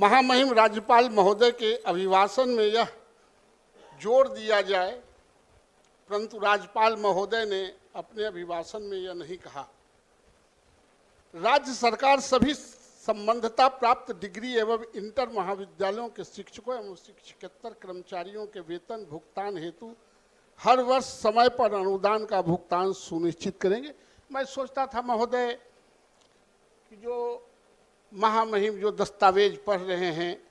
महामहिम राज्यपाल महोदय के अभिभाषण में यह जोर दिया जाए, परंतु राज्यपाल महोदय ने अपने अभिभाषण में यह नहीं कहा। राज्य सरकार सभी संबंधता प्राप्त डिग्री एवं इंटर महाविद्यालयों के शिक्षकों एवं शिक्षकेतर कर्मचारियों के वेतन भुगतान हेतु हर वर्ष समय पर अनुदान का भुगतान सुनिश्चित करेंगे। मैं सोचता था महोदय कि जो महामहिम जो दस्तावेज पढ़ रहे हैं,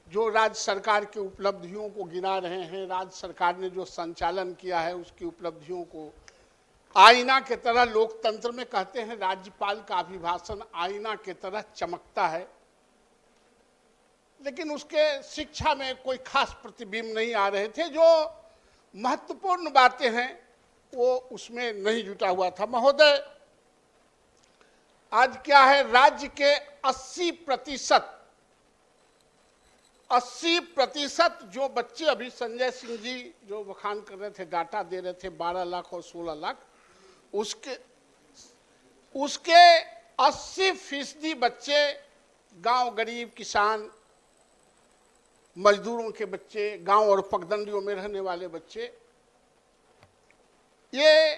जो राज्य सरकार की उपलब्धियों को गिना रहे हैं, राज्य सरकार ने जो संचालन किया है उसकी उपलब्धियों को आईना के तरह, लोकतंत्र में कहते हैं राज्यपाल का अभिभाषण आईना के तरह चमकता है, लेकिन उसके शिक्षा में कोई खास प्रतिबिंब नहीं आ रहे थे। जो महत्वपूर्ण बातें हैं वो उसमें नहीं जुटा हुआ था। महोदय, आज क्या है, राज्य के 80% जो बच्चे, अभी संजय सिंह जी जो बखान कर रहे थे, डाटा दे रहे थे 12 लाख और 16 लाख, उसके 80% बच्चे गांव, गरीब किसान मजदूरों के बच्चे, गांव और पगडंडियों में रहने वाले बच्चे, ये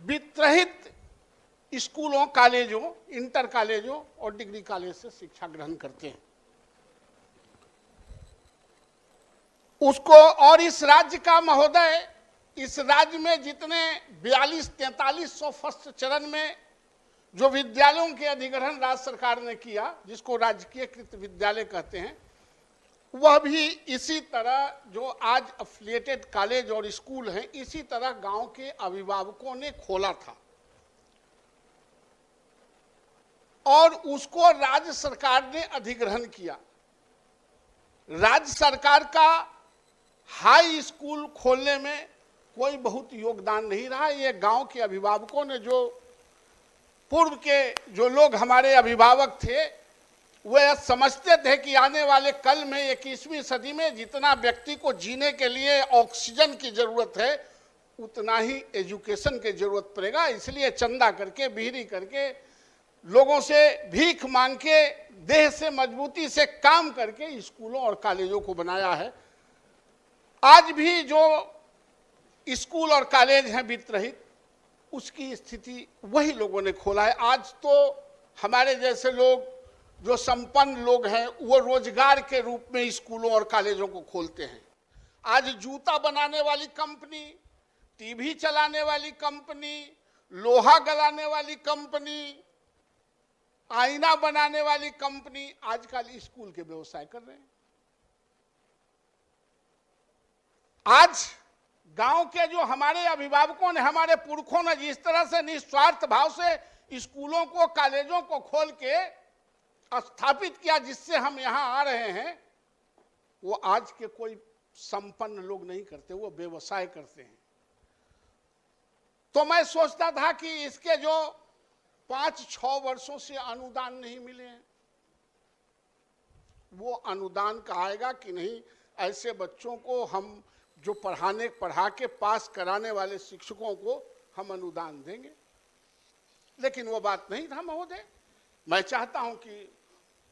वित्रहित स्कूलों, कॉलेजों, इंटर कॉलेजों और डिग्री कॉलेज से शिक्षा ग्रहण करते हैं। उसको, और इस राज्य का महोदय, इस राज्य में जितने 42-4300 फर्स्ट चरण में जो विद्यालयों के अधिग्रहण राज्य सरकार ने किया, जिसको राजकीयकृत विद्यालय कहते हैं, वह भी इसी तरह जो आज एफिलिएटेड कॉलेज और स्कूल हैं, इसी तरह गांव के अभिभावकों ने खोला था और उसको राज्य सरकार ने अधिग्रहण किया। राज्य सरकार का हाई स्कूल खोलने में कोई बहुत योगदान नहीं रहा। ये गांव के अभिभावकों ने, जो पूर्व के जो लोग हमारे अभिभावक थे, वे समझते थे कि आने वाले कल में 21वीं सदी में जितना व्यक्ति को जीने के लिए ऑक्सीजन की जरूरत है, उतना ही एजुकेशन की जरूरत पड़ेगा। इसलिए चंदा करके, बिहरी करके, लोगों से भीख मांग के, देह से मजबूती से काम करके स्कूलों और कॉलेजों को बनाया है। आज भी जो स्कूल और कॉलेज हैं वित्तरहित, उसकी स्थिति वही लोगों ने खोला है। आज तो हमारे जैसे लोग, जो संपन्न लोग हैं, वो रोजगार के रूप में स्कूलों और कॉलेजों को खोलते हैं। आज जूता बनाने वाली कंपनी, टीवी चलाने वाली कंपनी, लोहा गलाने वाली कंपनी, आईना बनाने वाली कंपनी आजकल स्कूल के व्यवसाय कर रहे हैं। आज गांव के जो हमारे अभिभावकों ने, हमारे पुरखों ने जिस तरह से निस्वार्थ भाव से स्कूलों को, कॉलेजों को खोल के स्थापित किया, जिससे हम यहां आ रहे हैं, वो आज के कोई संपन्न लोग नहीं करते, वो व्यवसाय करते हैं। तो मैं सोचता था कि इसके जो 5-6 वर्षों से अनुदान नहीं मिले हैं, वो अनुदान का आएगा कि नहीं। ऐसे बच्चों को हम जो पढ़ा के पास कराने वाले शिक्षकों को हम अनुदान देंगे, लेकिन वो बात नहीं था महोदय। मैं चाहता हूं कि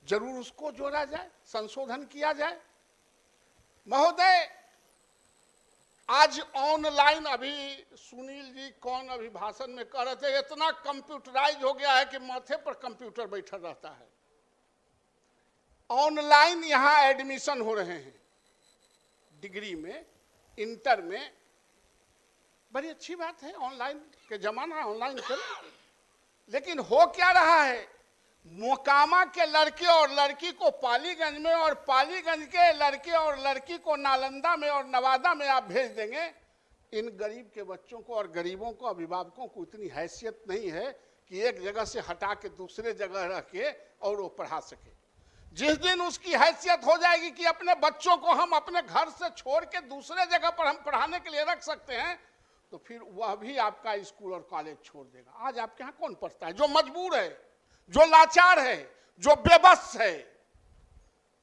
जरूर उसको जोड़ा जाए, संशोधन किया जाए। महोदय, आज ऑनलाइन, अभी सुनील जी कौन अभी भाषण में कह रहे थे, इतना कंप्यूटराइज हो गया है कि माथे पर कंप्यूटर बैठा रहता है। ऑनलाइन यहां एडमिशन हो रहे हैं, डिग्री में, इंटर में। बड़ी अच्छी बात है, ऑनलाइन के जमाना है, ऑनलाइन करें। लेकिन हो क्या रहा है, मोकामा के लड़के और लड़की को पालीगंज में, और पालीगंज के लड़के और लड़की को नालंदा में और नवादा में आप भेज देंगे। इन गरीब के बच्चों को और गरीबों को, अभिभावकों को इतनी हैसियत नहीं है कि एक जगह से हटा के दूसरे जगह रह के और वो पढ़ा सके। जिस दिन उसकी हैसियत हो जाएगी कि अपने बच्चों को हम अपने घर से छोड़ के दूसरे जगह पर हम पढ़ाने के लिए रख सकते हैं, तो फिर वह भी आपका स्कूल और कॉलेज छोड़ देगा। आज आपके यहाँ कौन पढ़ता है? जो मजबूर है, जो लाचार है, जो बेबस है।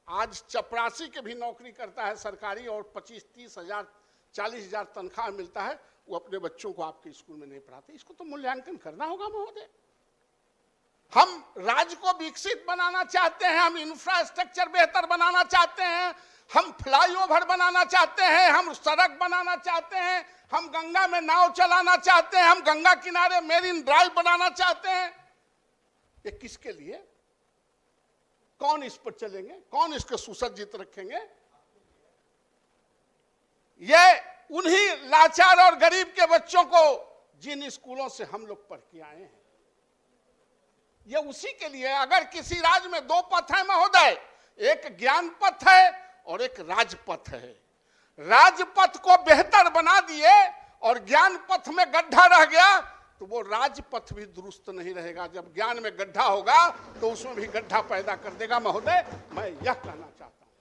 आज चपरासी के भी नौकरी करता है सरकारी, और 25-30 हजार 40 हजार तनख्वाह मिलता है, वो अपने बच्चों को आपके स्कूल में नहीं पढ़ाते। इसको तो मूल्यांकन करना होगा महोदय। हम राज्य को विकसित बनाना चाहते हैं, हम इंफ्रास्ट्रक्चर बेहतर बनाना चाहते हैं, हम फ्लाईओवर बनाना चाहते हैं, हम सड़क बनाना चाहते हैं, हम गंगा में नाव चलाना चाहते हैं, हम गंगा किनारे मेरीन ड्राइव बनाना चाहते हैं। ये किसके लिए? कौन इस पर चलेंगे? कौन इसको सुसज्जित रखेंगे? ये उन्हीं लाचार और गरीब के बच्चों को जिन स्कूलों से हम लोग पढ़ के आए हैं, ये उसी के लिए। अगर किसी राज्य में दो पथ है महोदय, एक ज्ञान पथ है और एक राजपथ है। राजपथ को बेहतर बना दिए और ज्ञान पथ में गड्ढा रह गया तो वो राजपथ भी दुरुस्त नहीं रहेगा। जब ज्ञान में गड्ढा होगा तो उसमें भी गड्ढा पैदा कर देगा। महोदय, मैं यह कहना चाहता हूं,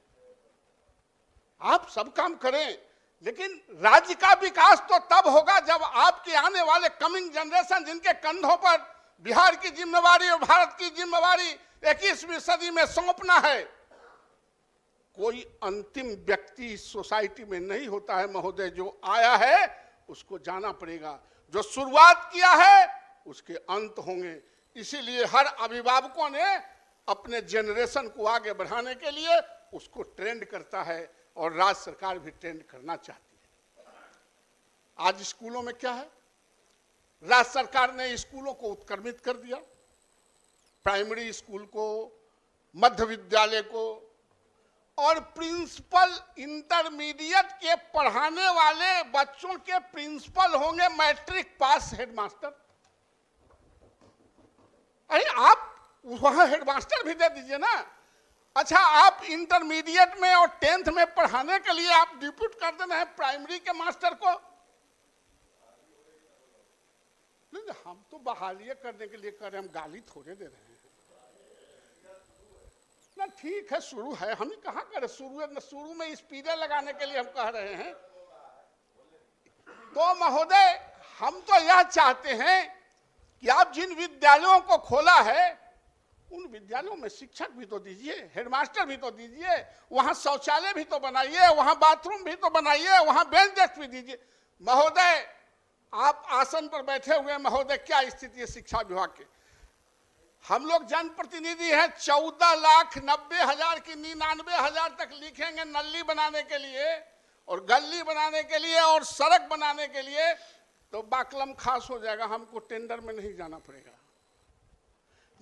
आप सब काम करें, लेकिन राज्य का विकास तो तब होगा जब आपके आने वाले कमिंग जनरेशन, जिनके कंधों पर बिहार की जिम्मेवारी और भारत की जिम्मेवारी 21वीं सदी में सौंपना है। कोई अंतिम व्यक्ति इस सोसाइटी में नहीं होता है महोदय। जो आया है उसको जाना पड़ेगा, जो शुरुआत किया है उसके अंत होंगे। इसीलिए हर अभिभावकों ने अपने जनरेशन को आगे बढ़ाने के लिए उसको ट्रेंड करता है और राज्य सरकार भी ट्रेंड करना चाहती है। आज स्कूलों में क्या है? राज्य सरकार ने स्कूलों को उत्क्रमित कर दिया। प्राइमरी स्कूल को, मध्य विद्यालय को, और प्रिंसिपल इंटरमीडिएट के पढ़ाने वाले बच्चों के प्रिंसिपल होंगे मैट्रिक पास हेडमास्टर। अरे आप वहां हेडमास्टर भी दे दीजिए ना। अच्छा, आप इंटरमीडिएट में और 10th में पढ़ाने के लिए आप डिप्यूट कर देना है प्राइमरी के मास्टर को। नहीं, हम तो बहाली करने के लिए कर रहे हैं, हम गाली थोड़े दे रहे हैं ना। ठीक है, शुरू है, हम ही कहां करें शुरू में स्पीडर लगाने के लिए हम कह रहे हैं। तो महोदय, हम तो यह चाहते हैं कि आप जिन विद्यालयों को खोला है उन विद्यालयों में शिक्षक भी तो दीजिए, हेडमास्टर भी तो दीजिए, वहां शौचालय भी तो बनाइए, वहां बाथरूम भी तो बनाइए, वहां बेंच डेस्क भी दीजिए। महोदय, आप आसन पर बैठे हुए महोदय, क्या स्थिति है शिक्षा विभाग की? हम लोग जनप्रतिनिधि हैं, 14,90,000 की 99,000 तक लिखेंगे नली बनाने के लिए और गली बनाने के लिए और सड़क बनाने के लिए, तो बाकलम खास हो जाएगा, हमको टेंडर में नहीं जाना पड़ेगा।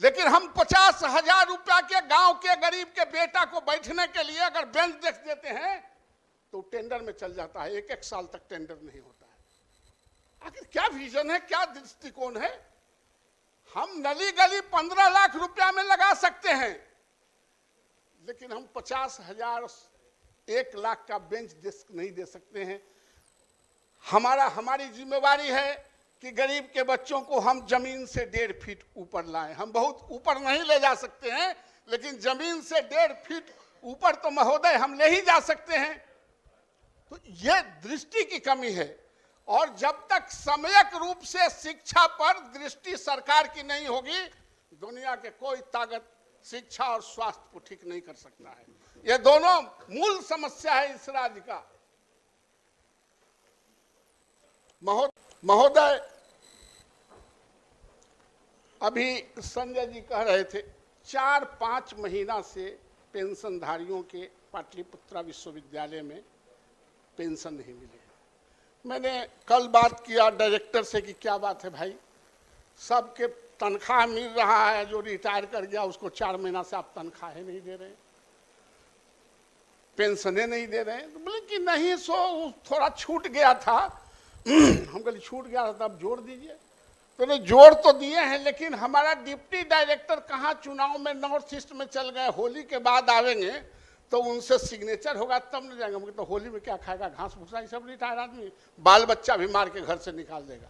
लेकिन हम 50,000 रुपया के गांव के गरीब के बेटा को बैठने के लिए अगर बेंच डेस्क देते हैं तो टेंडर में चल जाता है। 1-1 साल तक टेंडर नहीं होता है। आखिर क्या विजन है, क्या दृष्टिकोण है? हम नली गली 15 लाख रुपया में लगा सकते हैं, लेकिन हम 50,000 1 लाख का बेंच डेस्क नहीं दे सकते हैं। हमारी जिम्मेवारी है कि गरीब के बच्चों को हम जमीन से 1.5 फीट ऊपर लाएं। हम बहुत ऊपर नहीं ले जा सकते हैं, लेकिन जमीन से 1.5 फीट ऊपर तो महोदय हम ले ही जा सकते हैं। तो यह दृष्टि की कमी है। और जब तक सम्यक रूप से शिक्षा पर दृष्टि सरकार की नहीं होगी, दुनिया के कोई ताकत शिक्षा और स्वास्थ्य को ठीक नहीं कर सकता है। ये दोनों मूल समस्या है इस राज्य का। महोदय, अभी संजय जी कह रहे थे 4-5 महीना से पेंशनधारियों के पाटलिपुत्रा विश्वविद्यालय में पेंशन नहीं मिले। मैंने कल बात किया डायरेक्टर से कि क्या बात है भाई, सबके तनख्वाह मिल रहा है, जो रिटायर कर गया उसको 4 महीना से आप तनख्वाहें नहीं दे रहे, पेंशनें नहीं दे रहे। तो बोले कि नहीं, सो थोड़ा छूट गया था। हम कहते छूट गया था तब जोड़ दीजिए। तो जोड़ तो दिए हैं, लेकिन हमारा डिप्टी डायरेक्टर कहाँ चुनाव में नॉर्थ ईस्ट में चल गए, होली के बाद आवेंगे तो उनसे सिग्नेचर होगा तब न जाएंगे। तो होली में क्या खाएगा, घास भूसा, ये सब रिटायर आदमी, बाल बच्चा भी मार के घर से निकाल देगा।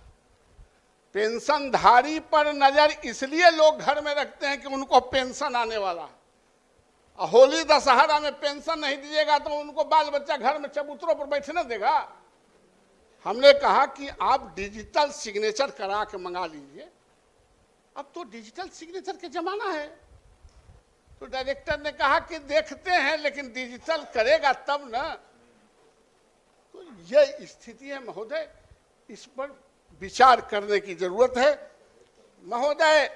पेंशनधारी पर नजर इसलिए लोग घर में रखते हैं कि उनको पेंशन आने वाला है। होली दशहरा में पेंशन नहीं दीजिएगा तो उनको बाल बच्चा घर में चबूतरों पर बैठने देगा। हमने कहा कि आप डिजिटल सिग्नेचर करा के मंगा लीजिए। अब तो डिजिटल सिग्नेचर के जमाना है। तो डायरेक्टर ने कहा कि देखते हैं, लेकिन डिजिटल करेगा तब ना। तो यह स्थिति है महोदय, इस पर विचार करने की जरूरत है महोदय।